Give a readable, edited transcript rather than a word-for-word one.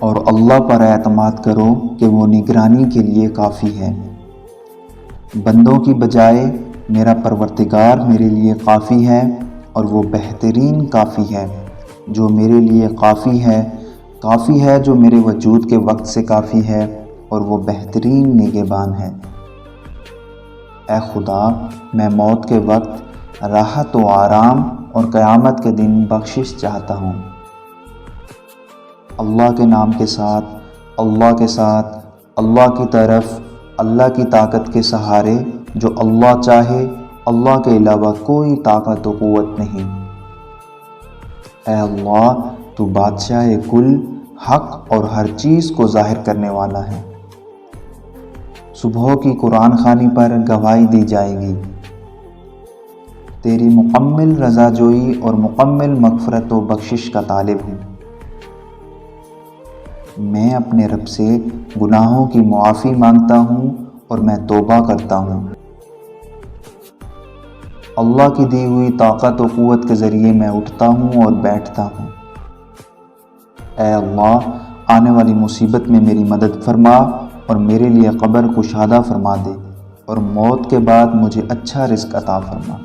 اور اللہ پر اعتماد کرو کہ وہ نگرانی کے لیے کافی ہے۔ بندوں کی بجائے میرا پروردگار میرے لیے کافی ہے، اور وہ بہترین کافی ہے جو میرے لیے کافی ہے جو میرے وجود کے وقت سے کافی ہے، اور وہ بہترین نگہبان ہے۔ اے خدا، میں موت کے وقت راحت و آرام اور قیامت کے دن بخشش چاہتا ہوں۔ اللہ کے نام کے ساتھ، اللہ کے ساتھ، اللہ کی طرف، اللہ کی طاقت کے سہارے، جو اللہ چاہے، اللہ کے علاوہ کوئی طاقت و قوت نہیں۔ اے اللہ، تو بادشاہ کل، حق اور ہر چیز کو ظاہر کرنے والا ہے۔ صبح کی قرآن خوانی پر گواہی دی جائے گی۔ تیری مکمل رضا جوئی اور مکمل مغفرت و بخشش کا طالب ہوں۔ میں اپنے رب سے گناہوں کی معافی مانگتا ہوں اور میں توبہ کرتا ہوں۔ اللہ کی دی ہوئی طاقت و قوت کے ذریعے میں اٹھتا ہوں اور بیٹھتا ہوں۔ اے اللہ، آنے والی مصیبت میں میری مدد فرما اور میرے لیے قبر کشادہ فرما دے، اور موت کے بعد مجھے اچھا رزق عطا فرما۔